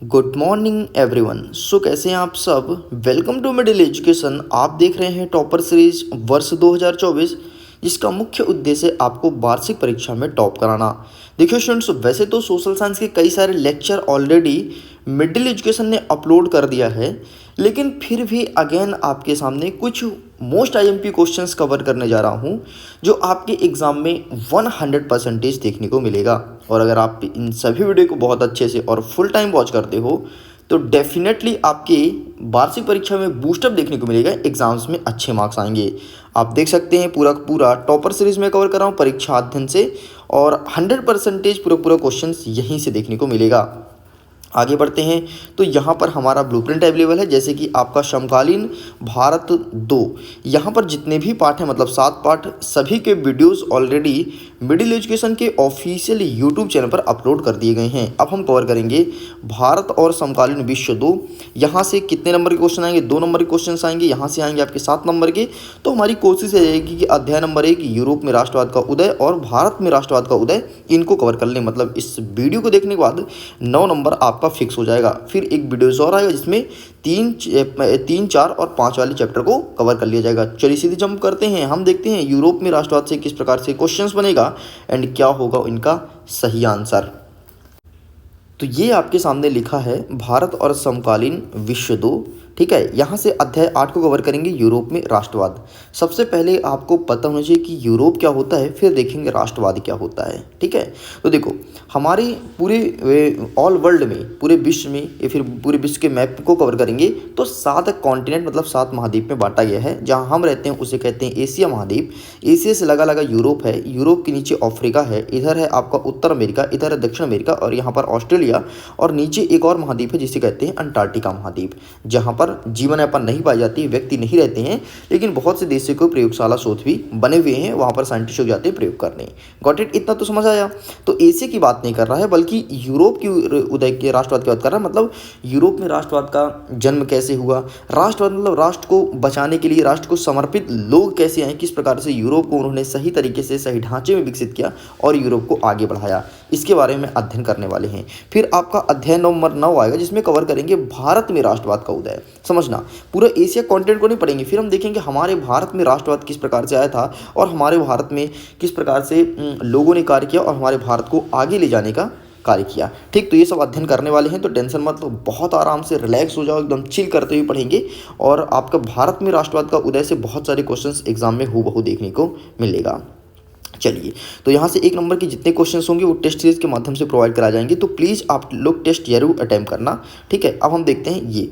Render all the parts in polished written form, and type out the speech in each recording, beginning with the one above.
Good morning everyone. कैसे हैं आप सब। Welcome to Middle Education. आप देख रहे हैं टॉपर सीरीज वर्ष 2024, जिसका मुख्य उद्देश्य आपको वार्षिक परीक्षा में टॉप कराना। देखिए स्टूडेंट्स, वैसे तो सोशल साइंस के कई सारे लेक्चर ऑलरेडी मिडिल एजुकेशन ने अपलोड कर दिया है, लेकिन फिर भी अगेन आपके सामने कुछ मोस्ट आईएमपी क्वेश्चंस कवर करने जा रहा हूं, जो आपके एग्ज़ाम में 100% देखने को मिलेगा। और अगर आप इन सभी वीडियो को बहुत अच्छे से और फुल टाइम वॉच करते हो तो डेफिनेटली आपके वार्षिक परीक्षा में बूस्टअप देखने को मिलेगा, एग्जाम्स में अच्छे मार्क्स आएंगे। आप देख सकते हैं पूरा पूरा टॉपर सीरीज में कवर कर रहा हूँ परीक्षा अध्ययन से, और 100% पूरा क्वेश्चन यहीं से देखने को मिलेगा। आगे बढ़ते हैं तो यहाँ पर हमारा ब्लूप्रिंट अवेलेबल है, जैसे कि आपका समकालीन भारत 2। यहाँ पर जितने भी पार्ट हैं, मतलब 7 पार्ट, सभी के वीडियोस ऑलरेडी मिडिल एजुकेशन के ऑफिशियल यूट्यूब चैनल पर अपलोड कर दिए गए हैं। अब हम कवर करेंगे भारत और समकालीन विश्व 2। यहाँ से कितने नंबर के क्वेश्चन आएंगे? 2 नंबर के क्वेश्चन आएंगे। यहाँ से आएंगे आपके 7 नंबर के। तो हमारी कोशिश रहेगी कि अध्याय नंबर 1 यूरोप में राष्ट्रवाद का उदय और भारत में राष्ट्रवाद का उदय, इनको कवर कर लें। मतलब इस वीडियो को देखने के बाद 9 नंबर आपका फिक्स हो जाएगा। फिर एक वीडियोस और आएगा जिसमें 3, 4 और 5 वाले चैप्टर को कवर कर लिया जाएगा। चलिए सीधे जंप करते हैं। हम देखते हैं यूरोप में राष्ट्रवाद से किस प्रकार से क्वेश्चंस बनेगा एंड क्या होगा इनका सही आंसर। तो ये आपके सामने लिखा है भारत और समकालीन विश्व 2। ठीक है, यहाँ से अध्याय 8 को कवर करेंगे, यूरोप में राष्ट्रवाद। सबसे पहले आपको पता होना चाहिए कि यूरोप क्या होता है, फिर देखेंगे राष्ट्रवाद क्या होता है। ठीक है, तो देखो हमारे पूरे ऑल वर्ल्ड में, पूरे विश्व में, या फिर पूरे विश्व के मैप को कवर करेंगे तो 7 कॉन्टिनेंट मतलब 7 महाद्वीप में बांटा गया है। जहाँ हम रहते हैं उसे कहते हैं एशिया महाद्वीप। एशिया से लगा यूरोप है, यूरोप के नीचे अफ्रीका है, इधर है आपका उत्तर अमेरिका, इधर है दक्षिण अमेरिका, और यहाँ पर ऑस्ट्रेलिया, और नीचे एक और महाद्वीप है जिसे कहते हैं अंटार्कटिका महाद्वीप, जहाँ पर जीवन यापन नहीं पाई जाती, व्यक्ति नहीं रहते हैं, लेकिन बहुत से देशों को प्रयोगशाला शोध भी बने हुए हैं, वहाँ पर साइंटिस्ट जाते हैं प्रयोग करने। Got it? इतना तो समझ आया। तो एशिया की बात नहीं कर रहा है, बल्कि यूरोप की उदय के राष्ट्रवाद की बात कर रहा है। मतलब यूरोप में राष्ट्रवाद का जन्म कैसे हुआ, राष्ट्रवाद मतलब राष्ट्र को बचाने के लिए, राष्ट्र को समर्पित लोग कैसे आए, किस प्रकार से यूरोप को उन्होंने सही तरीके से सही ढांचे में विकसित किया और यूरोप को आगे बढ़ाया, इसके बारे में अध्ययन करने वाले हैं। फिर आपका अध्याय नंबर 9 आएगा, जिसमें कवर करेंगे भारत में राष्ट्रवाद का उदय। समझना, पूरा एशिया कॉन्टिनेंट को नहीं पढ़ेंगे, फिर हम देखेंगे हमारे भारत में राष्ट्रवाद किस प्रकार से आया था और हमारे भारत में किस प्रकार से लोगों ने कार्य किया और हमारे भारत को आगे ले जाने का कार्य किया। ठीक, तो ये सब अध्ययन करने वाले हैं, तो टेंशन मत लो, बहुत आराम से रिलैक्स हो जाओ, एकदम चिल करते हुए पढ़ेंगे। और आपका भारत में राष्ट्रवाद का उदय से बहुत सारे क्वेश्चंस एग्जाम में हूबहू देखने को मिलेगा। चलिए, तो यहाँ से 1 नंबर के जितने क्वेश्चंस होंगे वो टेस्ट सीरीज के माध्यम से प्रोवाइड कराए जाएंगे, तो प्लीज़ आप लोग टेस्ट जरूर अटेम्प्ट करना। ठीक है, अब हम देखते हैं ये।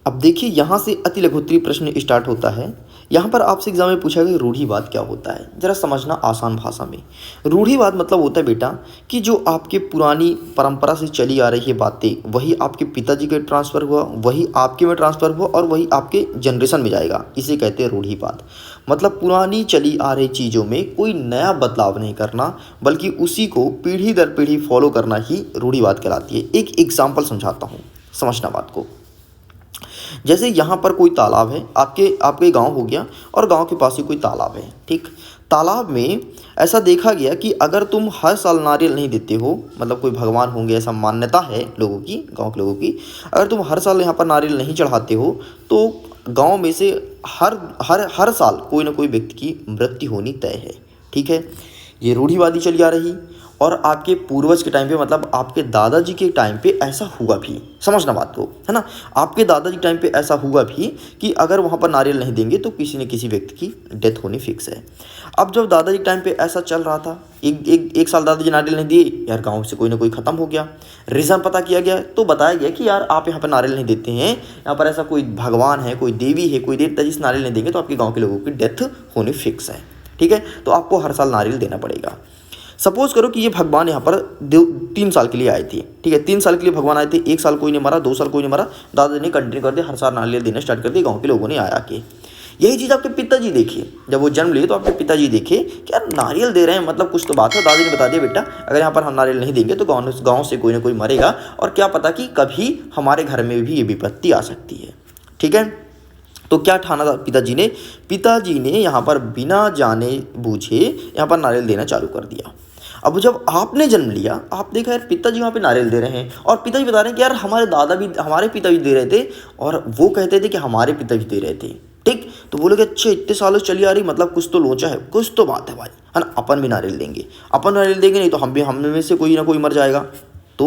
अब देखिए यहाँ से अति लघुत्तरीय प्रश्न स्टार्ट होता है। यहाँ पर आपसे एग्जाम में पूछा गया रूढ़िवाद क्या होता है, जरा समझना आसान भाषा में। रूढ़िवाद मतलब होता है बेटा कि जो आपके पुरानी परंपरा से चली आ रही है बातें, वही आपके पिताजी के ट्रांसफ़र हुआ, वही आपके में ट्रांसफ़र हुआ और वही आपके जनरेशन में जाएगा, इसे कहते हैं रूढ़िवाद। मतलब पुरानी चली आ रही चीज़ों में कोई नया बदलाव नहीं करना, बल्कि उसी को पीढ़ी दर पीढ़ी फॉलो करना ही रूढ़िवाद कहलाती है। एक एग्जाम्पल समझाता हूँ, समझना बात को। जैसे यहाँ पर कोई तालाब है, आपके गांव हो गया और गांव के पास ही कोई तालाब है। ठीक, तालाब में ऐसा देखा गया कि अगर तुम हर साल नारियल नहीं देते हो, मतलब कोई भगवान होंगे ऐसा मान्यता है लोगों की, गांव के लोगों की, अगर तुम हर साल यहाँ पर नारियल नहीं चढ़ाते हो तो गांव में से हर साल कोई ना कोई व्यक्ति की मृत्यु होनी तय है। ठीक है, ये रूढ़िवादी चली आ रही, और आपके पूर्वज के टाइम पे, मतलब आपके दादाजी के टाइम पे ऐसा हुआ भी। समझना बात को, है ना। आपके दादाजी के टाइम पे ऐसा हुआ भी कि अगर वहाँ पर नारियल नहीं देंगे तो किसी न किसी व्यक्ति की डेथ होनी फिक्स है। अब जब दादाजी के टाइम पे ऐसा चल रहा था, एक साल दादाजी नारियल नहीं दिए, यार गाँव से कोई ना कोई ख़त्म हो गया। रीज़न पता किया गया तो बताया गया कि यार आप यहाँ पर नारियल नहीं देते हैं, यहाँ पर ऐसा कोई भगवान है, कोई देवी है, कोई देवता, जिस नारियल नहीं देंगे तो आपके गाँव के लोगों की डेथ होनी फिक्स है। ठीक है, तो आपको हर साल नारियल देना पड़ेगा। सपोज करो कि ये भगवान यहाँ पर 3 साल के लिए आए थे। ठीक है, 3 साल के लिए भगवान आए थे, 1 साल कोई नहीं मरा, 2 साल कोई नहीं मरा, दादा ने कंटिन्यू कर दिया, हर साल नारियल देना स्टार्ट कर दिया, गाँव के लोगों ने आया के। यही चीज़ आपके पिताजी देखिए, जब वो जन्म लिए तो आपके पिताजी देखे कि यार नारियल दे रहे हैं, मतलब कुछ तो बात है। दादी ने बता दिया बेटा अगर यहाँ पर हम नारियल नहीं देंगे तो गाँव से कोई ना कोई मरेगा, और क्या पता कि कभी हमारे घर में भी ये विपत्ति आ सकती है। ठीक है, तो क्या ठाना था पिताजी ने यहाँ पर बिना जाने बूझे यहाँ पर नारियल देना चालू कर दिया। अब जब आपने जन्म लिया, आप देखा यार पिताजी वहाँ पे नारियल दे रहे हैं और पिताजी बता रहे हैं कि यार हमारे दादा भी, हमारे पिता भी दे रहे थे और वो कहते थे कि हमारे पिता भी दे रहे थे। ठीक, तो बोलोगे अच्छा इतने सालों से चली आ रही, मतलब कुछ तो लोचा है, कुछ तो बात है भाई, है ना। अपन भी नारियल देंगे, अपन नारियल देंगे नहीं तो हम में से कोई ना कोई मर जाएगा। तो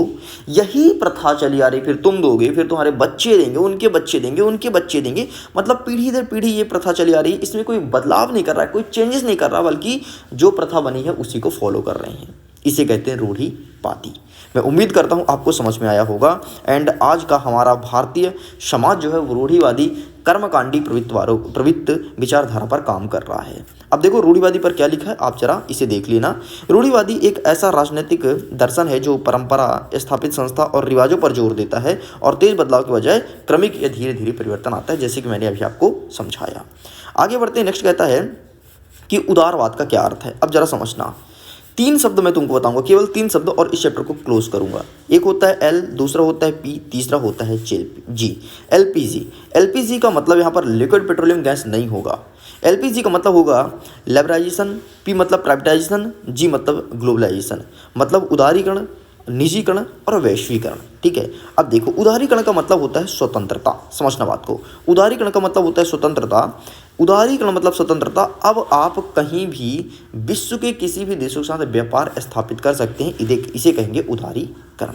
यही प्रथा चली आ रही, फिर तुम दोगे, फिर तुम्हारे बच्चे देंगे, उनके बच्चे देंगे, उनके बच्चे देंगे, मतलब पीढ़ी दर पीढ़ी ये प्रथा चली आ रही है। इसमें कोई बदलाव नहीं कर रहा है, कोई चेंजेस नहीं कर रहा, बल्कि जो प्रथा बनी है उसी को फॉलो कर रहे हैं। इसे कहते हैं रूढ़िवादी। मैं उम्मीद करता हूँ आपको समझ में आया होगा। एंड आज का हमारा भारतीय समाज जो है वो रूढ़िवादी कर्मकांडी प्रवृत्त विचारधारा पर काम कर रहा है। अब देखो रूढ़िवादी पर क्या लिखा है, आप जरा इसे देख लेना। रूढ़िवादी एक ऐसा राजनीतिक दर्शन है जो परंपरा, स्थापित संस्था और रिवाजों पर जोर देता है और तेज बदलाव के बजाय क्रमिक या धीरे धीरे परिवर्तन आता है, जैसे कि मैंने अभी आपको समझाया। आगे बढ़ते हैं, नेक्स्ट कहता है कि उदारवाद का क्या अर्थ है। अब जरा समझना, 3 शब्द मैं तुमको बताऊंगा, केवल 3 शब्द, और इस चैप्टर को क्लोज करूंगा। एक होता है एल, दूसरा होता है पी, तीसरा होता है जी। एलपीजी। एलपीजी का मतलब यहाँ पर लिक्विड पेट्रोलियम गैस नहीं होगा। एलपीजी का मतलब होगा लिबरलाइजेशन, पी मतलब प्राइवेटाइजेशन, जी मतलब ग्लोबलाइजेशन, मतलब उदारीकरण, निजीकरण और वैश्वीकरण। ठीक है, अब देखो उदारीकरण का मतलब होता है स्वतंत्रता। समझना बात को, उदारीकरण का मतलब होता है स्वतंत्रता, उदारीकरण मतलब स्वतंत्रता। अब आप कहीं भी विश्व के किसी भी देशों के साथ व्यापार स्थापित कर सकते हैं, इसे कहेंगे उदारीकरण।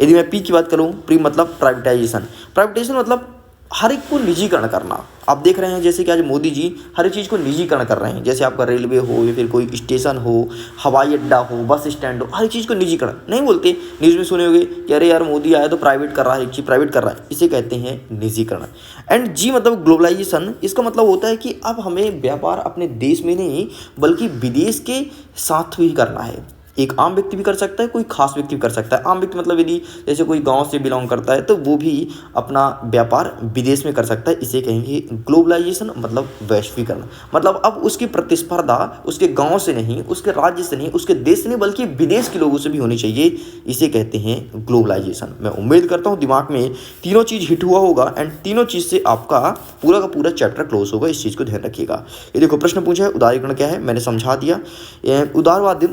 यदि मैं पी की बात करूं, पी मतलब प्राइवेटाइजेशन। प्राइवेटाइजेशन मतलब हर एक को निजीकरण करना। आप देख रहे हैं जैसे कि आज मोदी जी हर एक चीज़ को निजीकरण कर रहे हैं, जैसे आपका रेलवे हो या फिर कोई स्टेशन हो, हवाई अड्डा हो, बस स्टैंड हो, हर एक चीज़ को निजीकरण नहीं बोलते। न्यूज़ में सुने होंगे कि अरे यार मोदी आया तो प्राइवेट कर रहा है, एक चीज़ प्राइवेट कर रहा है, इसे कहते हैं निजीकरण। एंड जी मतलब ग्लोबलाइजेशन। इसका मतलब होता है कि अब हमें व्यापार अपने देश में नहीं बल्कि विदेश के साथ ही करना है। एक आम व्यक्ति भी कर सकता है, कोई खास व्यक्ति भी कर सकता है। आम व्यक्ति मतलब यदि जैसे कोई गांव से बिलोंग करता है तो वो भी अपना व्यापार विदेश में कर सकता है, इसे कहेंगे ग्लोबलाइजेशन मतलब वैश्वीकरण। मतलब अब उसकी प्रतिस्पर्धा उसके गांव से नहीं, उसके राज्य से नहीं, उसके देश से नहीं, बल्कि विदेश के लोगों से भी होनी चाहिए, इसे कहते हैं ग्लोबलाइजेशन। मैं उम्मीद करता हूँ दिमाग में तीनों चीज़ हिट हुआ होगा एंड तीनों चीज़ से आपका पूरा का पूरा चैप्टर क्लोज होगा, इस चीज़ को ध्यान रखिएगा। ये देखो प्रश्न पूछा है उदारीकरण क्या है, मैंने समझा दिया। उदारवाद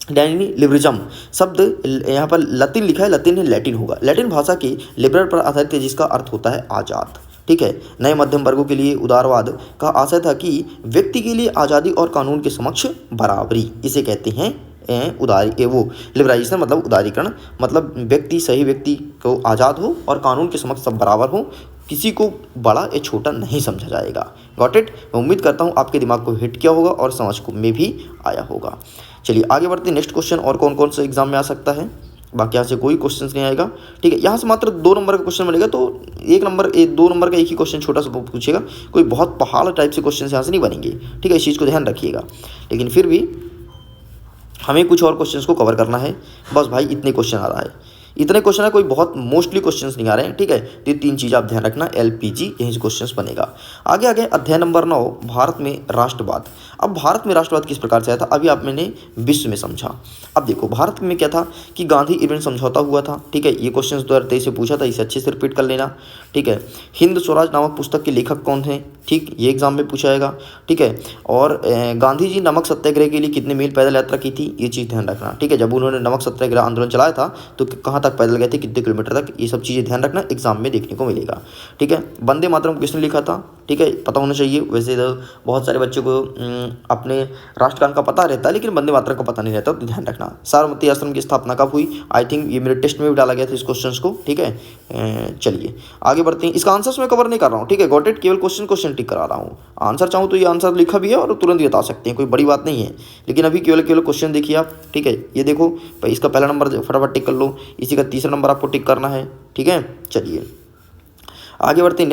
यानी लिबरलिज्म शब्द यहाँ पर लतीन लिखा है, लतीन है लैटिन होगा। लैटिन भाषा की लिबरल पर आधारित है, जिसका अर्थ होता है आज़ाद। ठीक है, नए मध्यम वर्गों के लिए उदारवाद का आशय था कि व्यक्ति के लिए आज़ादी और कानून के समक्ष बराबरी, इसे कहते हैं लिबराइजेशन मतलब उदारीकरण। मतलब व्यक्ति, सही व्यक्ति को आज़ाद हो और कानून के समक्ष सब बराबर हो, किसी को बड़ा या छोटा नहीं समझा जाएगा। Got it. मैं उम्मीद करता हूँ आपके दिमाग को हिट किया होगा और समझ को में भी आया होगा। चलिए आगे बढ़ते हैं, नेक्स्ट क्वेश्चन और कौन कौन से एग्जाम में आ सकता है। बाकी यहाँ से कोई क्वेश्चन नहीं आएगा। ठीक है, यहाँ से मात्र 2 नंबर का क्वेश्चन मिलेगा, तो 2 नंबर का एक ही क्वेश्चन छोटा सा पूछेगा, कोई बहुत पहाड़ टाइप से क्वेश्चन यहाँ से नहीं बनेंगे। ठीक है, इस चीज़ को ध्यान रखिएगा। लेकिन फिर भी हमें कुछ और क्वेश्चंस को कवर करना है। बस भाई इतने क्वेश्चन आ रहा है, इतने क्वेश्चन है, कोई बहुत मोस्टली क्वेश्चंस नहीं आ रहे हैं। ठीक है, तो ये 3 चीज़ आप ध्यान रखना, एलपीजी यहीं से क्वेश्चंस बनेगा। आगे आगे अध्याय नंबर 9, भारत में राष्ट्रवाद। अब भारत में राष्ट्रवाद किस प्रकार से आया था, अभी आप मैंने विश्व में समझा। अब देखो भारत में क्या था कि गांधी इरविन समझौता हुआ था। ठीक है, ये क्वेश्चन 2023 से पूछा था, इसे अच्छे से रिपीट कर लेना। ठीक है, हिंद स्वराज नामक पुस्तक के लेखक कौन थे, ठीक, ये एग्जाम में पूछा जाएगा। ठीक है, और गांधी जी नमक सत्याग्रह के लिए कितने मील पैदल यात्रा की थी, ये चीज़ ध्यान रखना। ठीक है, जब उन्होंने नमक सत्याग्रह आंदोलन चलाया था तो कहाँ तक पैदल गए थे, कितने किलोमीटर तक, ये सब चीज़ें ध्यान रखना, एग्जाम में देखने को मिलेगा। ठीक है, वंदे मातरम किसने लिखा था, ठीक है, पता होना चाहिए। वैसे तो बहुत सारे बच्चों को अपने राष्ट्रगान का पता रहता है, लेकिन वंदे मातरम का पता नहीं रहता, तो ध्यान रखना। साबरमती आश्रम की स्थापना कब हुई, आई थिंक ये मेरे टेस्ट में भी डाला गया था इस क्वेश्चन को। ठीक है, चलिए आगे बढ़ते हैं। इसका आंसर्स मैं कवर नहीं कर रहा हूँ। ठीक है, गॉट इट, केवल क्वेश्चन टिक करा रहा हूँ। आंसर चाहूँ तो ये आंसर लिखा भी है और तुरंत ही बता सकते हैं, कोई बड़ी बात नहीं है। लेकिन अभी केवल क्वेश्चन देखिए आप। ठीक है, ये देखो इसका पहला नंबर फटाफट टिक कर लो, इसी का तीसरा नंबर आपको टिक करना है। ठीक है, चलिए आगे बढ़ते हैं।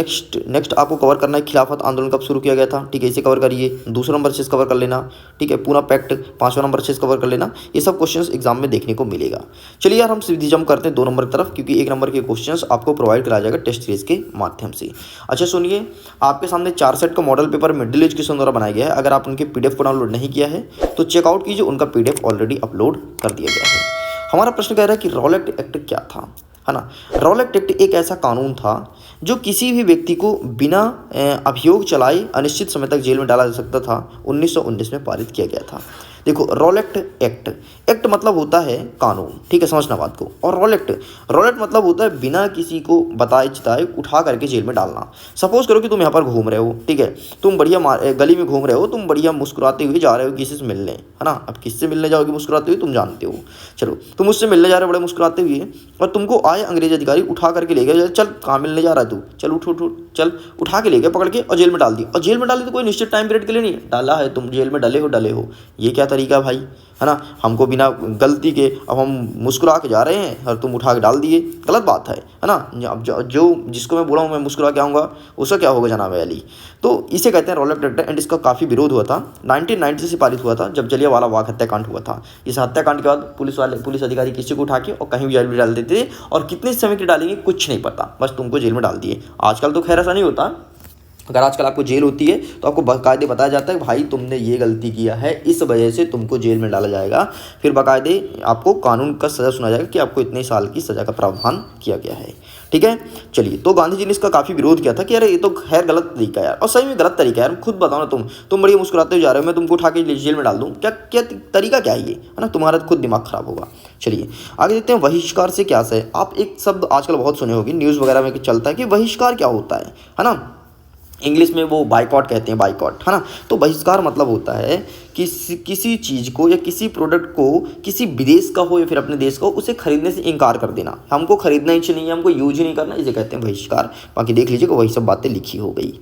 नेक्स्ट आपको कवर करना है खिलाफत आंदोलन कब शुरू किया गया था। ठीक है, इसे कवर करिए। दूसरा नंबर से कवर कर लेना। ठीक है, पूना पैक्ट 5वां नंबर से कवर कर लेना। ये सब क्वेश्चंस एग्जाम में देखने को मिलेगा। चलिए यार हम सीधी जंप करते हैं 2 नंबर की तरफ, क्योंकि 1 नंबर के क्वेश्चंस आपको प्रोवाइड कराया जाएगा टेस्ट सीरीज के माध्यम से। अच्छा सुनिए, आपके सामने 4 सेट का मॉडल पेपर मिडिल एजुकेशन द्वारा बनाया गया है। अगर आप उनके PDF को डाउनलोड नहीं किया है तो चेकआउट कीजिए, उनका PDF ऑलरेडी अपलोड कर दिया गया है। हमारा प्रश्न कह रहा है कि रॉलेट एक्ट क्या था, है ना। रॉलेट एक्ट एक ऐसा कानून था जो किसी भी व्यक्ति को बिना अभियोग चलाए अनिश्चित समय तक जेल में डाला जा सकता था। 1919 में पारित किया गया था। देखो रॉलेट एक्ट, एक्ट मतलब होता है कानून, ठीक है, समझना बात को। और रॉलेट, रॉलेट मतलब होता है बिना किसी को बताए चिताए उठा करके जेल में डालना। सपोज करो कि तुम यहाँ पर घूम रहे हो, ठीक है, तुम बढ़िया गली में घूम रहे हो, तुम बढ़िया मुस्कुराते हुए जा रहे हो किसी से मिलने, है ना। अब किससे मिलने जाओगे मुस्कुराते हुए, तुम जानते हो। चलो तुम उससे मिलने जा रहे हो बड़े मुस्कुराते हुए, और तुमको आए अंग्रेज अधिकारी उठा करके ले गए, चल कहाँ मिलने जा रहा है तू, चल उठ उठ उठ, चल उठा के ले गए पकड़ के और जेल में डाल दी। और जेल में डाले तो कोई निश्चित टाइम पीरियड के लिए नहीं डाला है, तुम जेल में डले हो, ये क्या तरीका है भाई, है ना। हमको बिना गलती के अब हम मुस्कुरा के जा रहे हैं और तुम उठा के डाल दिए, गलत बात है ना। अब जो जिसको मैं बोला हूँ मैं मुस्कुरा के आऊँगा, उसका क्या होगा जनाब अली। तो इसे कहते हैं रॉलेट एक्ट, एंड इसका काफ़ी विरोध हुआ था। 1990 से पारित हुआ था जब जलियांवाला बाग हत्याकांड हुआ था। इस हत्याकांड के बाद पुलिस अधिकारी किसी को उठा के और कहीं भी जेल में डाल देते थे, और कितने समय के डालेंगे कुछ नहीं पता, बस तुमको जेल में डाल दिए। आजकल तो खैर ऐसा नहीं होता। अगर आजकल आपको जेल होती है तो आपको बाकायदे बताया जाता है भाई तुमने ये गलती किया है, इस वजह से तुमको जेल में डाला जाएगा। फिर बाकायदे आपको कानून का सज़ा सुना जाएगा कि आपको इतने साल की सज़ा का प्रावधान किया गया है, ठीक है। चलिए, तो गांधी जी ने इसका काफ़ी विरोध किया था कि अरे ये तो खैर गलत तरीका है यार, और सही में गलत तरीका है यार। खुद बताओ ना, तुम बड़ी मुस्कुराते हुए जा रहे हो, मैं तुमको उठा के जेल में डाल दूँ, क्या क्या तरीका क्या है ये, है ना। तुम्हारा खुद दिमाग खराब होगा। चलिए आगे देखते हैं बहिष्कार से क्या है। आप एक शब्द आजकल बहुत सुने होगी, न्यूज़ वगैरह में चलता है कि बहिष्कार क्या होता है ना। इंग्लिश में वो बाइकॉट कहते हैं, बाइकॉट, है ना। तो बहिष्कार मतलब होता है कि किसी चीज़ को या किसी प्रोडक्ट को, किसी विदेश का हो या फिर अपने देश का हो, उसे खरीदने से इनकार कर देना। हमको खरीदना ही नहीं है, हमको यूज ही नहीं करना, इसे कहते हैं बहिष्कार। बाकी देख लीजिएगा वही सब बातें लिखी हो गई।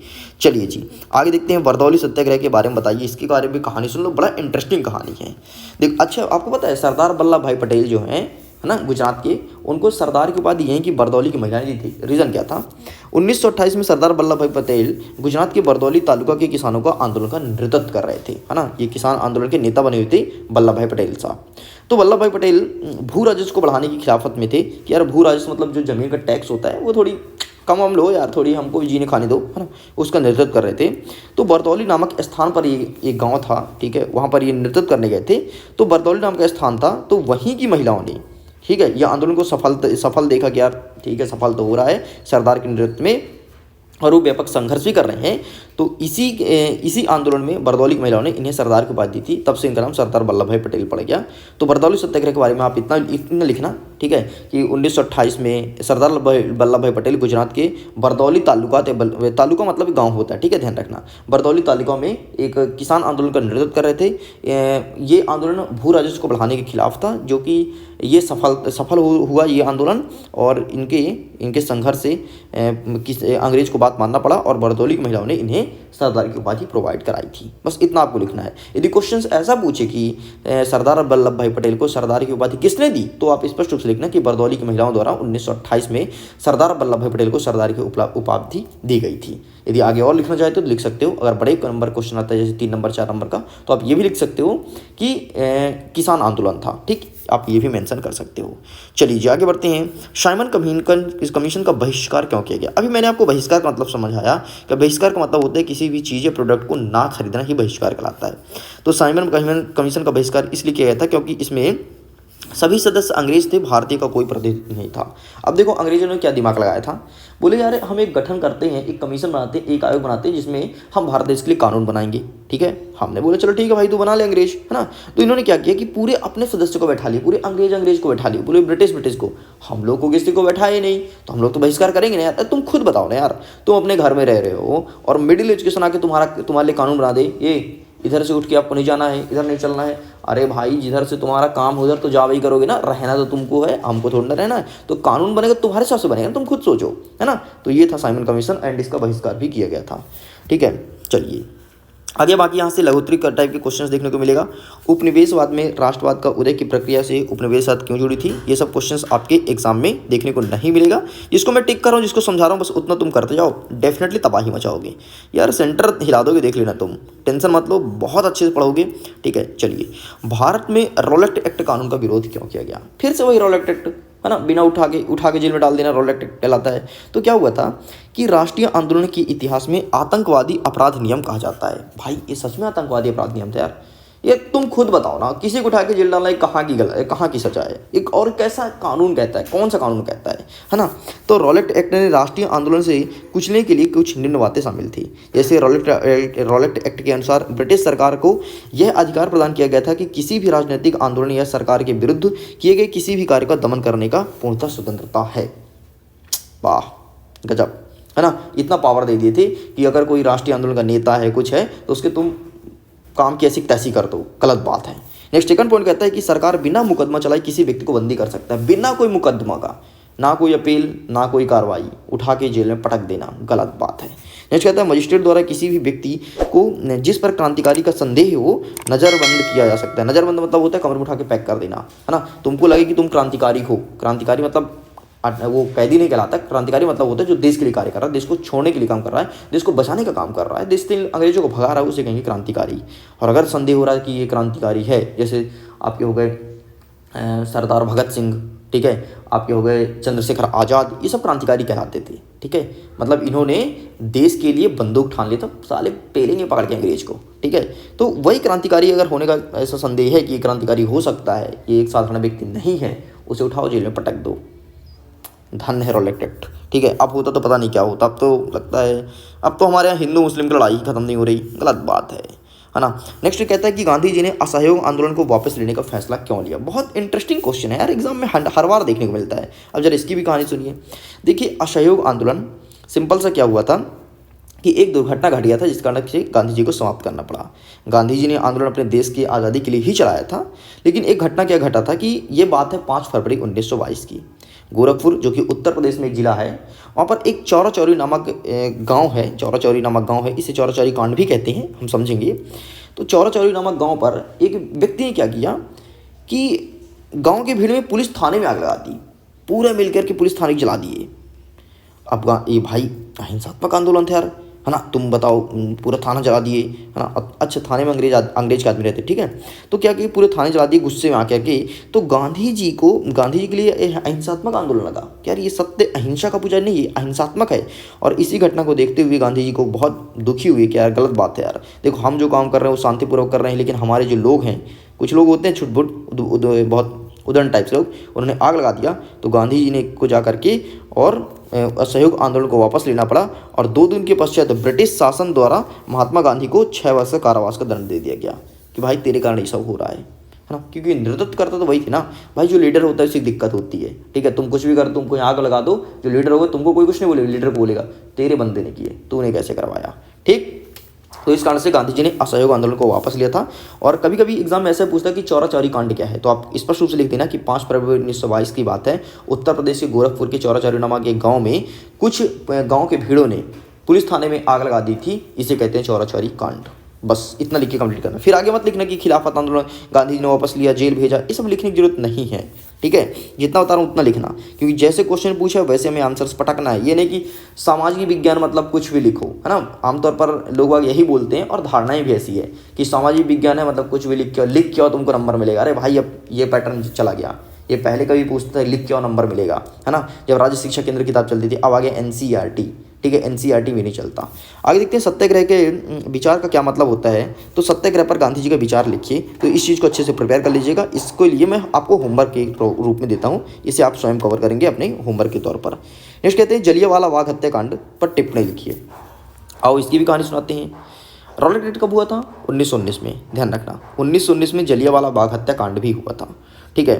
चलिए जी आगे देखते हैं बरदौली सत्याग्रह के बारे में बताइए, इसके बारे में कहानी सुन लो, बड़ा इंटरेस्टिंग कहानी है। देख अच्छा आपको पता है सरदार वल्लभ भाई पटेल जो हैं, है ना, गुजरात के, उनको सरदार की उपाधि यहीं की बरदौली की महिलाएं दी थी। रीज़न क्या था, 1928 में सरदार वल्लभ भाई पटेल गुजरात के बरदौली तालुका के किसानों का आंदोलन का नेतृत्व कर रहे थे, है ना। ये किसान आंदोलन के नेता बने हुए थे वल्लभ भाई पटेल साहब। तो वल्लभ भाई पटेल भू राजस्व को बढ़ाने की खिलाफत में थे कि यार भू राजस्व मतलब जो जमीन का टैक्स होता है वो थोड़ी कम हम लो यार, थोड़ी हमको भी जीने खाने दो, है ना, उसका नेतृत्व कर रहे थे। तो बरदौली नामक स्थान पर ये एक गांव था, ठीक है, वहाँ पर ये नेतृत्व करने गए थे। तो बरदौली नाम का स्थान था, तो वहीं की महिलाओं ने, ठीक है, यह आंदोलन को सफल देखा कि यार ठीक है सफल तो हो रहा है सरदार के नेतृत्व में, और वो व्यापक संघर्ष भी कर रहे हैं। तो इसी आंदोलन में बरदौली की महिलाओं ने इन्हें सरदार की उपाधि दी थी, तब से इनका नाम सरदार वल्लभ भाई पटेल पड़ गया। तो बरदौली सत्याग्रह के बारे में आप इतना लिखना, ठीक है, कि 1928 में सरदार वल्लभ भाई पटेल गुजरात के बरदौली तालुका मतलब गांव होता है, ठीक है, ध्यान रखना। बरदौली तालुका में एक किसान आंदोलन का नेतृत्व कर रहे थे। ये आंदोलन भू राजस्व को बढ़ाने के खिलाफ था, जो कि ये सफल हुआ ये आंदोलन, और इनके संघर्ष से अंग्रेज को बात मानना पड़ा, और बरदौली की महिलाओं ने इन्हें सरदार की उपाधि प्रोवाइड कराई थी। बस इतना आपको लिखना है। यदि क्वेश्चंस ऐसा पूछे कि सरदार वल्लभ भाई पटेल को सरदार की उपाधि किसने दी, तो आप स्पष्ट रूप से लिखना कि बरदौली की महिलाओं द्वारा 1928 में सरदार वल्लभ भाई पटेल को सरदार की उपाधि दी गई थी। यदि आगे और लिखना चाहते हो तो लिख सकते हो। अगर बड़े नंबर क्वेश्चन आता है जैसे 3 नंबर 4 नंबर का, तो आप ये भी लिख सकते हो कि किसान आंदोलन था, ठीक, आप ये भी मेंशन कर सकते हो। चलिए आगे बढ़ते हैं। साइमन कमीशन का बहिष्कार क्यों किया गया। अभी मैंने आपको बहिष्कार का मतलब समझाया कि बहिष्कार का मतलब होता है किसी भी चीज़ या प्रोडक्ट को ना खरीदना ही बहिष्कार कहलाता है। तो साइमन कमीशन का बहिष्कार इसलिए किया गया था क्योंकि इसमें सभी सदस्य अंग्रेज थे, भारतीय का कोई प्रतिनिधि नहीं था। अब देखो अंग्रेजों ने क्या दिमाग लगाया था, बोले यार हम एक गठन करते हैं, एक कमीशन बनाते हैं, एक आयोग बनाते हैं जिसमें हम भारत देश के लिए कानून बनाएंगे, ठीक है। हमने बोले चलो ठीक है भाई तू बना ले अंग्रेज, है ना। तो इन्होंने क्या किया कि पूरे अपने सदस्य को बैठा लिए, पूरे अंग्रेज को बैठा लिए, पूरे ब्रिटिश को, हम लोग को किसी को बैठाए नहीं, तो हम लोग तो बहिष्कार करेंगे ना यार। तुम खुद बताओ ना यार, तुम अपने घर में रह रहे हो और मिडिल एजुकेशन आके तुम्हारे लिए कानून बना दे, ये इधर से उठ के आपको नहीं जाना है, इधर नहीं चलना है। अरे भाई जिधर से तुम्हारा काम हो उधर तो जा वही करोगे ना, रहना तो तुमको है, हमको थोड़ा ना रहना है। तो कानून बनेगा तुम्हारे हिसाब से बनेगा, तुम खुद सोचो, है ना। तो ये था साइमन कमीशन, एंड इसका बहिष्कार भी किया गया था, ठीक है। चलिए आगे बाकी यहाँ से लघुत्तरी टाइप के क्वेश्चंस देखने को मिलेगा। उपनिवेशवाद में राष्ट्रवाद का उदय की प्रक्रिया से उपनिवेशवाद क्यों जुड़ी थी, ये सब क्वेश्चंस आपके एग्जाम में देखने को नहीं मिलेगा। जिसको मैं टिक कर रहा हूँ, जिसको समझा रहा हूँ, बस उतना तुम करते जाओ, डेफिनेटली तबाही मचाओगे यार, सेंटर हिला दोगे, देख लेना तुम, टेंशन मत लो, बहुत अच्छे से पढ़ोगे, ठीक है। चलिए भारत में रॉलेट एक्ट कानून का विरोध क्यों किया गया, फिर से वही रॉलेट एक्ट, है ना, बिना उठा के जेल में डाल देना रॉलेट एक्ट कहलाता है। तो क्या हुआ था कि राष्ट्रीय आंदोलन के इतिहास में आतंकवादी अपराध नियम कहा जाता है। भाई ये सच में आतंकवादी अपराध नियम था यार, ये तुम खुद बताओ ना, किसी को उठा के जेल डालना, कहाँ की गलत है, कहाँ की सजा है, एक और कैसा कानून कहता है, कौन सा कानून कहता है ना। तो रॉलेट एक्ट ने राष्ट्रीय आंदोलन से कुचलने के लिए कुछ निम्न बातें शामिल थी। जैसे रॉलेट एक्ट के अनुसार ब्रिटिश सरकार को यह अधिकार प्रदान किया गया था कि किसी भी राजनीतिक आंदोलन या सरकार के विरुद्ध किए गए किसी भी कार्य का दमन करने का पूर्णतः स्वतंत्रता है। वाह गजब, है ना। इतना पावर दे दिए थे कि अगर कोई राष्ट्रीय आंदोलन का नेता है, कुछ है, तो उसके तुम काम की ऐसी तैसी कर दो, गलत बात है। नेक्स्ट सेकंड पॉइंट कहता है कि सरकार बिना मुकदमा चलाए किसी व्यक्ति को बंदी कर सकता है, बिना कोई मुकदमा का, ना कोई अपील, ना कोई कार्रवाई, उठा के जेल में पटक देना, गलत बात है। नेक्स्ट कहता है मजिस्ट्रेट द्वारा किसी भी व्यक्ति को जिस पर क्रांतिकारी का संदेह हो नजरबंद किया जा सकता है। नजरबंद मतलब होता है कमरे में उठा के पैक कर देना, है ना। तुमको लगे कि तुम क्रांतिकारी हो, क्रांतिकारी मतलब वो कैदी नहीं कहलाता, क्रांतिकारी मतलब होता है जो देश के लिए कार्य कर रहा है, देश को छोड़ने के लिए काम कर रहा है, देश को बचाने का काम कर रहा है, देश से अंग्रेजों को भगा रहा है, उसे कहेंगे क्रांतिकारी। और अगर संदेह हो रहा है कि ये क्रांतिकारी है, जैसे आपके हो गए सरदार भगत सिंह, ठीक है, आपके हो गए चंद्रशेखर आज़ाद, ये सब क्रांतिकारी कहलाते थे, ठीक है। मतलब इन्होंने देश के लिए बंदूक ठान लिया, तो साले पेलेंगे पकड़ के अंग्रेज को, ठीक है। तो वही क्रांतिकारी अगर होने का ऐसा संदेह है कि ये क्रांतिकारी हो सकता है, ये एक साधारण व्यक्ति नहीं है, उसे उठाओ जेल में पटक दो। धन है रॉलेट एक्ट, ठीक है। अब होता तो पता नहीं क्या होता, अब तो लगता है अब तो हमारे यहाँ हिंदू मुस्लिम की लड़ाई खत्म नहीं हो रही, गलत बात है ना। नेक्स्ट कहता है कि गांधी जी ने असहयोग आंदोलन को वापस लेने का फैसला क्यों लिया। बहुत इंटरेस्टिंग क्वेश्चन है यार, एग्जाम में हर बार देखने को मिलता है। अब जरा इसकी भी कहानी सुनिए। देखिए असहयोग आंदोलन सिंपल सा क्या हुआ था कि एक दुर्घटना घट गया था जिस कारण से गांधी जी को समाप्त करना पड़ा। गांधी जी ने आंदोलन अपने देश की आज़ादी के लिए ही चलाया था, लेकिन एक घटना क्या घटा था कि ये बात है 5 फरवरी 1922 की। गोरखपुर जो कि उत्तर प्रदेश में एक ज़िला है, वहाँ पर एक चौरा चौरी नामक गांव है, चौरा चौरी नामक गांव है, इसे चौरा चौरी कांड भी कहते हैं, हम समझेंगे। तो चौरा चौरी नामक गांव पर एक व्यक्ति ने क्या किया कि गांव की भीड़ में पुलिस थाने में आग लगा दी, पूरे मिलकर के पुलिस थाने जला दिए। अब ये भाई अहिंसात्मक आंदोलन था यार, है ना। तुम बताओ, पूरा थाना जला दिए, है ना। अच्छा थाने में अंग्रेज के आदमी रहते, ठीक है। तो क्या कि पूरे थाने जला दिए गुस्से में आकर के। तो गांधी जी के लिए अहिंसात्मक आंदोलन लगा कि यार ये सत्य अहिंसा का पूजा नहीं, ये अहिंसात्मक है। और इसी घटना को देखते हुए गांधी जी को बहुत दुखी हुए कि यार गलत बात है यार, देखो हम जो काम कर रहे हैं वो शांतिपूर्वक कर रहे हैं, लेकिन हमारे जो लोग हैं, कुछ लोग होते हैं छुटपुट बहुत उदंड टाइप से लोग, उन्होंने आग लगा दिया। तो गांधी जी ने को जा करके और असहयोग आंदोलन को वापस लेना पड़ा, और 2 दिन के पश्चात ब्रिटिश शासन द्वारा महात्मा गांधी को 6 वर्ष का कारावास का दंड दे दिया गया कि भाई तेरे कारण ये सब हो रहा है ना। क्योंकि नेतृत्व करता तो वही थी ना भाई, जो लीडर होता है उसे दिक्कत होती है, ठीक है। तुम कुछ भी कर, तुमको आग लगा दो, जो लीडर होगा तुमको कोई कुछ नहीं बोलेगा, लीडर को बोलेगा तेरे बंदे ने किए, तूने कैसे करवाया, ठीक। तो इस कारण से गांधी जी ने असहयोग आंदोलन को वापस लिया था। और कभी कभी एग्जाम में ऐसा पूछता है कि चौरा चौरी कांड क्या है, तो आप स्पष्ट रूप से लिख देना कि 5 फरवरी 1922 की बात है। उत्तर प्रदेश के गोरखपुर के चौरा चौरी नामक एक गांव में कुछ गांव के भीड़ों ने पुलिस थाने में आग लगा दी थी, इसे कहते हैं चौरा चौरी कांड। बस इतना लिख के कंप्लीट करना, फिर आगे मत लिखना कि खिलाफत आंदोलन गांधी जी ने वापस लिया, जेल भेजा, ये सब लिखने की जरूरत नहीं है, ठीक है। जितना बता रहा हूँ उतना लिखना, क्योंकि जैसे क्वेश्चन पूछा वैसे हमें आंसर्स पटकना है। ये नहीं कि सामाजिक विज्ञान मतलब कुछ भी लिखो, है ना। आमतौर पर लोग यही बोलते हैं और धारणाएं भी ऐसी है कि सामाजिक विज्ञान है मतलब कुछ भी लिख के आओ तुमको नंबर मिलेगा। अरे भाई अब ये पैटर्न चला गया, ये पहले कभी पूछता है लिख के आओ नंबर मिलेगा, है ना। जब राज्य शिक्षा केंद्र किताब चलती थी, अब आगे NCERT, ठीक है, NCERT भी नहीं चलता। आगे देखते हैं सत्याग्रह के विचार का क्या मतलब होता है। तो सत्याग्रह पर गांधी जी का विचार लिखिए, तो इस चीज़ को अच्छे से प्रिपेयर कर लीजिएगा। इसके लिए मैं आपको होमवर्क के रूप में देता हूँ, इसे आप स्वयं कवर करेंगे अपने होमवर्क के तौर पर। नेक्स्ट कहते हैं जलियांवाला बाग हत्याकांड पर टिप्पणी लिखिए। आओ इसकी भी कहानी सुनाते हैं। रॉलेट एक्ट कब हुआ था? 1919 में, ध्यान रखना 1919 में जलियांवाला बाग हत्याकांड भी हुआ था, ठीक है।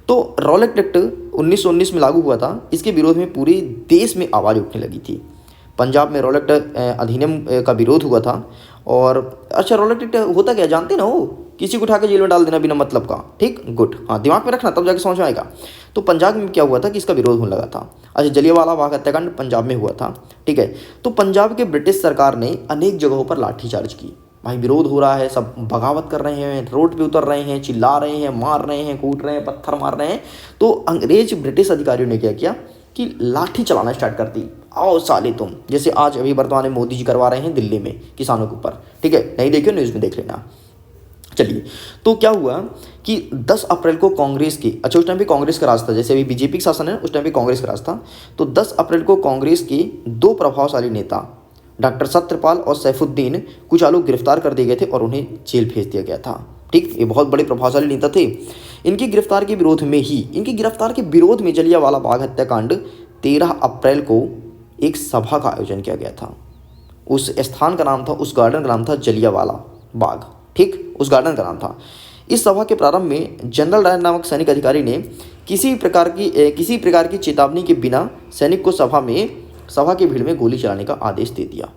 तो रॉलेट एक्ट 1919 में लागू हुआ था, इसके विरोध में पूरे देश में आवाज़ उठने लगी थी। पंजाब में रॉलेट अधिनियम का विरोध हुआ था। और अच्छा रॉलेट एक्ट होता क्या जानते ना हो, किसी को उठा के जेल में डाल देना बिना मतलब का, ठीक, गुड, हाँ दिमाग में रखना तब जाके समझ में आएगा। तो पंजाब में क्या हुआ था कि इसका विरोध होने लगा था। अच्छा जलियांवाला बाग हत्याकांड पंजाब में हुआ था, ठीक है। तो पंजाब के ब्रिटिश सरकार ने अनेक जगहों पर लाठीचार्ज की। भाई विरोध हो रहा है, सब बगावत कर रहे हैं, रोड पे उतर रहे हैं, चिल्ला रहे हैं, मार रहे हैं, कूट रहे हैं, पत्थर मार रहे हैं। तो अंग्रेज ब्रिटिश अधिकारियों ने क्या किया कि लाठी चलाना स्टार्ट कर दी। आओ साले तुम, जैसे आज अभी वर्तमान में मोदी जी करवा रहे हैं दिल्ली में किसानों के ऊपर, ठीक है। नहीं देखियो न्यूज़ में देख लेना। चलिए तो क्या हुआ कि 10 अप्रैल को कांग्रेस की, अच्छा उस टाइम पे कांग्रेस का राज था, जैसे अभी बीजेपी का शासन है उस टाइम पे कांग्रेस का राज था। तो 10 अप्रैल को कांग्रेस के 2 प्रभावशाली नेता डॉक्टर सत्यपाल और सैफुद्दीन कुचालू गिरफ्तार कर दिए गए थे और उन्हें जेल भेज दिया गया था। ठीक, ये बहुत बड़े प्रभावशाली नेता थे। इनकी गिरफ्तार के विरोध में जलियांवाला बाग हत्याकांड 13 अप्रैल को एक सभा का आयोजन किया गया था। उस स्थान का नाम था, उस गार्डन का नाम था जलियांवाला बाग, ठीक, उस गार्डन का नाम था। इस सभा के प्रारंभ में जनरल डायर नामक सैनिक अधिकारी ने किसी प्रकार की चेतावनी के बिना सैनिक को सभा की भीड़ में गोली चलाने का आदेश दे दिया।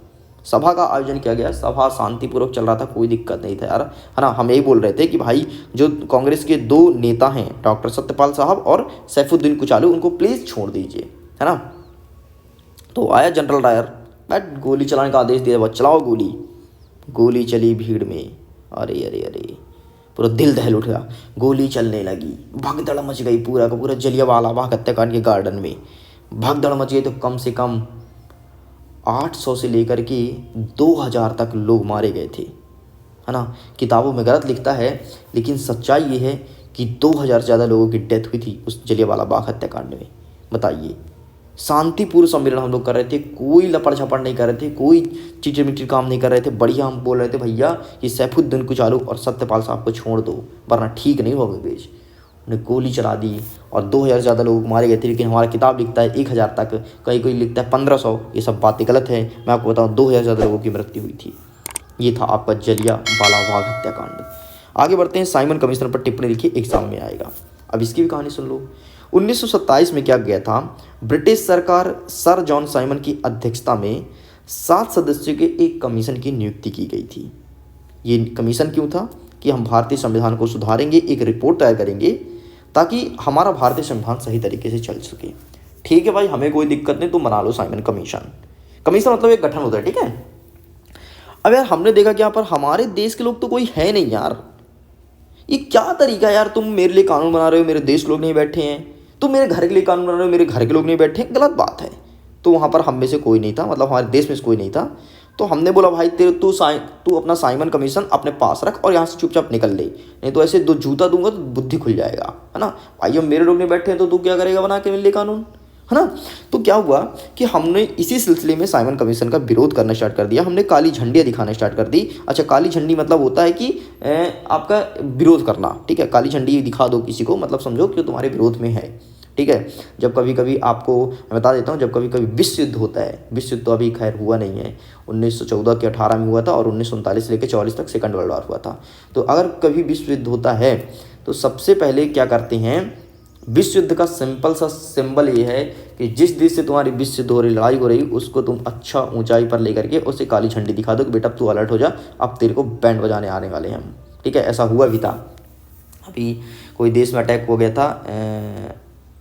सभा का आयोजन किया गया, सभा शांतिपूर्वक चल रहा था, कोई दिक्कत नहीं था यार, है ना। हम यही बोल रहे थे कि भाई जो कांग्रेस के 2 नेता हैं, डॉक्टर सत्यपाल साहब और सैफुद्दीन कुचालू, उनको प्लीज़ छोड़ दीजिए, है ना। तो आया जनरल डायर, बैठ गोली चलाने का आदेश दिया, बस चलाओ गोली। गोली चली भीड़ में, अरे अरे अरे पूरा दिल दहल उठा, गोली चलने लगी, भगदड़ मच गई, पूरा का पूरा जलियांवाला बाग हत्याकांड के गार्डन में भगदड़ मच गई। तो कम से कम 800 से लेकर के 2000 तक लोग मारे गए थे, है ना। किताबों में गलत लिखता है, लेकिन सच्चाई ये है कि 2000 से ज़्यादा लोगों की डेथ हुई थी उस जलियांवाला बाग हत्याकांड में। बताइए, शांतिपूर्ण सम्मेलन हम लोग कर रहे थे, कोई लपड़ झपड़ नहीं कर रहे थे, कोई चिटर मिटर काम नहीं कर रहे थे, बढ़िया हम बोल रहे थे भैया ये सैफुद्दीन कुचालू और सत्यपाल साहब को छोड़ दो वरना ठीक नहीं होगा पेज। उन्हें गोली चला दी और 2000 से ज़्यादा लोग मारे गए थे, लेकिन हमारा किताब लिखता है 1000 तक, कहीं कोई लिखता है 1500। ये सब बातें गलत है, मैं आपको बताऊँ 2000 से ज़्यादा लोगों की मृत्यु हुई थी। ये था आपका जलियांवाला बाग हत्याकांड। आगे बढ़ते हैं, साइमन कमीशन पर टिप्पणी लिखिए, एग्जाम में आएगा। अब इसकी भी कहानी सुन लो। 1927 में क्या गया था, ब्रिटिश सरकार सर जॉन साइमन की अध्यक्षता में 7 सदस्यों के एक कमीशन की नियुक्ति की गई थी। ये कमीशन क्यों था कि हम भारतीय संविधान को सुधारेंगे, एक रिपोर्ट तैयार करेंगे ताकि हमारा भारतीय संविधान सही तरीके से चल सके। ठीक है भाई, हमें कोई दिक्कत नहीं, तुम बना लो साइमन कमीशन। कमीशन मतलब एक गठन होता है, ठीक है। अब यार हमने देखा कि यहाँ पर हमारे देश के लोग तो कोई है नहीं यार, ये क्या तरीका है यार, तुम मेरे लिए कानून बना रहे हो, मेरे देश के लोग नहीं बैठे हैं, तुम मेरे घर के लिए कानून बना रहे हो, मेरे घर के लोग नहीं बैठे हैं, गलत बात है। तो वहाँ पर हम में से कोई नहीं था, मतलब हमारे देश में से कोई नहीं था। तो हमने बोला भाई तू अपना साइमन कमीशन अपने पास रख और यहाँ से चुपचाप निकल ले, नहीं तो ऐसे 2 जूता दूंगा तो बुद्धि खुल जाएगा, है ना। भाई अब मेरे लोग नहीं बैठे हैं तो तू क्या करेगा बना के मेरे लिए कानून, है ना। तो क्या हुआ कि हमने इसी सिलसिले में साइमन कमीशन का विरोध करना स्टार्ट कर दिया, हमने काली झंडियाँ दिखाना स्टार्ट कर दी। अच्छा, काली झंडी मतलब होता है कि आपका विरोध करना, ठीक है। काली झंडी दिखा दो किसी को, मतलब समझो कि तुम्हारे विरोध में है, ठीक है। जब कभी कभी आपको मैं बता देता हूँ, जब कभी कभी विश्व युद्ध होता है, विश्व युद्ध तो अभी खैर हुआ नहीं है, 1914 के 18 में हुआ था और 1939 से लेकर 44 तक सेकंड वर्ल्ड वॉर हुआ था। तो अगर कभी विश्व युद्ध होता है तो सबसे पहले क्या करते हैं, विश्व युद्ध का सिंपल सा सिंबल ये है कि जिस देश से तुम्हारी विश्व युद्ध हो रही, लड़ाई हो रही, उसको तुम अच्छा ऊंचाई पर लेकर के उसे काली झंडी दिखा दो कि बेटा तू अलर्ट हो जा, अब तेरे को बैंड बजाने आने वाले हैं हम, ठीक है। ऐसा हुआ भी था, अभी कोई देश में अटैक हो गया था,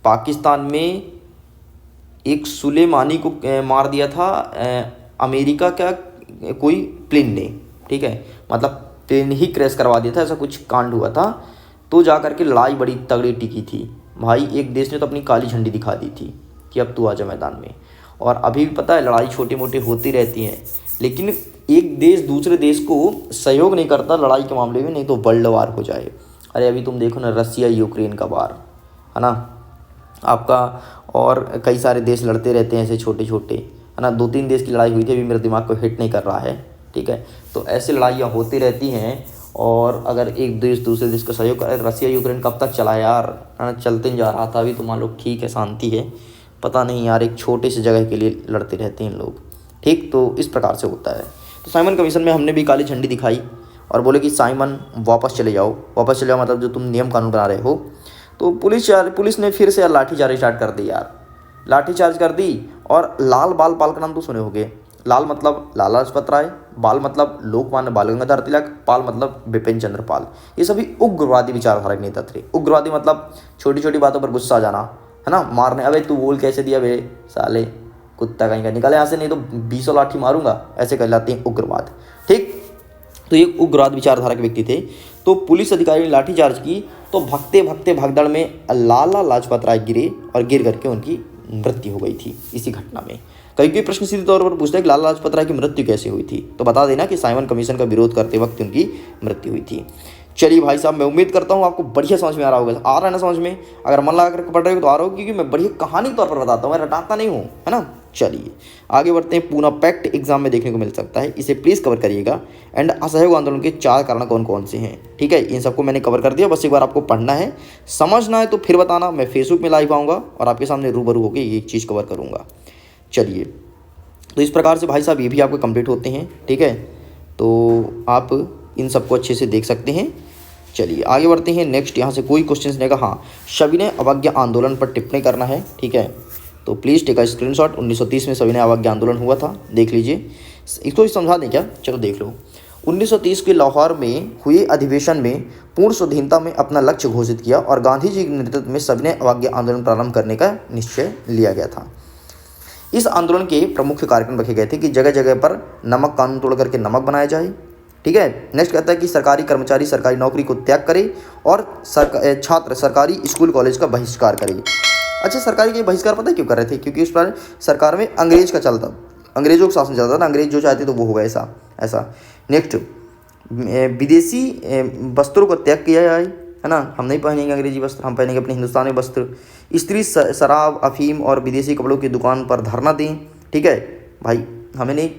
पाकिस्तान में एक सुलेमानी को मार दिया था अमेरिका का कोई प्लेन ने, ठीक है, मतलब प्लेन ही क्रैश करवा दिया था, ऐसा कुछ कांड हुआ था। तो जा करके लड़ाई बड़ी तगड़ी टिकी थी भाई, एक देश ने तो अपनी काली झंडी दिखा दी थी कि अब तू आ जा मैदान में। और अभी भी पता है लड़ाई छोटी मोटी होती रहती हैं, लेकिन एक देश दूसरे देश को सहयोग नहीं करता लड़ाई के मामले में, नहीं तो वर्ल्ड वार हो जाए। अरे अभी तुम देखो ना, रसिया यूक्रेन का वार, है ना आपका, और कई सारे देश लड़ते रहते हैं ऐसे छोटे छोटे, है ना। 2-3 देश की लड़ाई हुई थी, अभी मेरे दिमाग को हिट नहीं कर रहा है, ठीक है। तो ऐसी लड़ाइयाँ होती रहती हैं, और अगर एक देश दूसरे देश का सहयोग करे, रसिया यूक्रेन कब तक चला यार, है ना, चलते जा रहा था। अभी तो मान लो ठीक है, शांति है, पता नहीं यार, एक छोटे से जगह के लिए लड़ते रहते हैं लोग, ठीक। तो इस प्रकार से होता है। तो साइमन कमीशन में हमने भी काली झंडी दिखाई और बोले कि साइमन वापस चले जाओ, वापस चले जाओ, मतलब जो तुम नियम कानून बना रहे हो। तो पुलिस ने फिर से यार लाठीचार्ज स्टार्ट कर दी यार, लाठीचार्ज कर दी। और लाल बाल पाल का नाम तो सुने होंगे, लाल मतलब लाला लाजपत राय, बाल मतलब लोकमान्य बाल गंगाधर तिलक, पाल मतलब बिपिन चंद्र पाल। ये सभी उग्रवादी विचारधारा के नेता थे। उग्रवादी मतलब छोटी छोटी बातों पर गुस्सा आ जाना, है ना, मारने, अबे तू बोल कैसे दिया बे साले, कुत्ता कहीं का निकले यहाँ से, नहीं तो 20 लाठी मारूंगा, ऐसे कहलाते हैं उग्रवाद, ठीक। तो ये उग्रवाद विचारधारा के व्यक्ति थे। तो पुलिस अधिकारी ने लाठीचार्ज की, तो भगते भगते भगदड़ में लाला लाजपत राय गिरे और गिर करके उनकी मृत्यु हो गई थी इसी घटना में। कई कोई प्रश्न सीधे तौर पर पूछता है कि लाला लाजपत राय की मृत्यु कैसे हुई थी, तो बता देना कि साइमन कमीशन का विरोध करते वक्त उनकी मृत्यु हुई थी। चलिए भाई साहब, मैं उम्मीद करता हूँ आपको बढ़िया समझ में आ रहा होगा, आ रहा है ना समझ में। अगर मन लगा कर पढ़ रहे हो तो आ रहा हो, क्योंकि मैं बढ़िया कहानी के तौर पर बताता हूँ, मैं रटाता नहीं हूँ, है ना। चलिए आगे बढ़ते हैं। पूना पैक्ट एग्जाम में देखने को मिल सकता है, इसे प्लीज़ कवर करिएगा। एंड असहयोग आंदोलन के 4 कारण कौन कौन से हैं, ठीक है, इन सबको मैंने कवर कर दिया। बस एक बार आपको पढ़ना है, समझना है तो फिर बताना। मैं फेसबुक में लाइव आऊँगा और आपके सामने रूबरू होकर ये चीज़ कवर करूँगा। चलिए तो इस प्रकार से भाई साहब ये भी आपके कंप्लीट होते हैं, ठीक है, तो आप इन सबको अच्छे से देख सकते हैं। चलिए आगे बढ़ते हैं। नेक्स्ट यहाँ से कोई क्वेश्चन नहीं का, हाँ, सविनय अवज्ञा आंदोलन पर टिप्पणी करना है, ठीक है, तो प्लीज़ टेक अ स्क्रीनशॉट। 1930 में सविनय अवज्ञा आंदोलन हुआ था, देख लीजिए। इसको भी समझा दें क्या, चलो देख लो। 1930 के लाहौर में हुए अधिवेशन में पूर्ण स्वाधीनता में अपना लक्ष्य घोषित किया और गांधी जी के नेतृत्व में सविनय अवज्ञा आंदोलन प्रारंभ करने का निश्चय लिया गया था। इस आंदोलन के प्रमुख कार्यक्रम रखे गए थे कि जगह जगह पर नमक कानून तोड़ करके नमक बनाया जाए, ठीक है। नेक्स्ट कहता है कि सरकारी कर्मचारी सरकारी नौकरी को त्याग करे और छात्र सरकारी स्कूल कॉलेज का बहिष्कार करे। अच्छा, सरकारी के बहिष्कार पता है क्यों कर रहे थे? क्योंकि उस पर सरकार में अंग्रेज का चलता, अंग्रेजों का शासन चलता था ना, अंग्रेज जो चाहते तो वो होगा ऐसा। नेक्स्ट, विदेशी वस्त्रों को त्याग किया जाए, है ना, हम नहीं पहनेंगे अंग्रेजी वस्त्र, हम पहनेंगे अपने हिंदुस्तानी वस्त्र। स्त्री शराब अफीम और विदेशी कपड़ों की दुकान पर धरना दें, ठीक है भाई, हमें नहीं,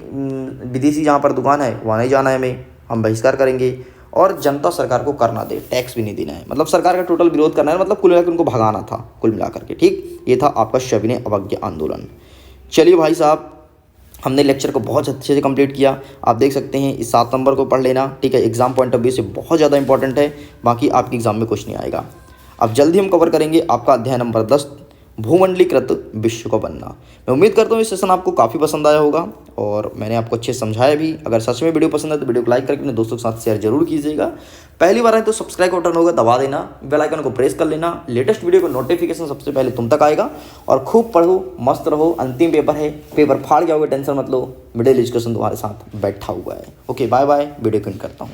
विदेशी जहाँ पर दुकान है वहाँ नहीं जाना है हमें, हम बहिष्कार करेंगे। और जनता सरकार को करना दे, टैक्स भी नहीं देना है, मतलब सरकार का टोटल विरोध करना है, मतलब कुल मिलाकर उनको भगाना था कुल मिलाकर के, ठीक। ये था आपका सविनय अवज्ञा आंदोलन। चलिए भाई साहब, हमने लेक्चर को बहुत अच्छे से कंप्लीट किया, आप देख सकते हैं। इस 7 नंबर को पढ़ लेना, ठीक है, एग्जाम पॉइंट ऑफ व्यू से बहुत ज़्यादा इंपॉर्टेंट है, बाकी आपके एग्जाम में कुछ नहीं आएगा। अब जल्दी हम कवर करेंगे आपका अध्याय नंबर 10, भूमंडलीकृत विश्व को बनना। मैं उम्मीद करता हूँ ये सेशन आपको काफ़ी पसंद आया होगा और मैंने आपको अच्छे से समझाया भी। अगर सच में वीडियो पसंद है तो वीडियो को लाइक करके अपने दोस्तों के साथ शेयर जरूर कीजिएगा। पहली बार है तो सब्सक्राइब का बटन होगा, दबा देना, बेल आइकन को प्रेस कर लेना, लेटेस्ट वीडियो का नोटिफिकेशन सबसे पहले तुम तक आएगा। और खूब पढ़ो, मस्त रहो, अंतिम पेपर है, पेपर फाड़ जाओगे, टेंशन मत लो, मिडिल एजुकेशन तुम्हारे साथ बैठा हुआ है। ओके, बाय बाय, वीडियो को एंड करता हूँ।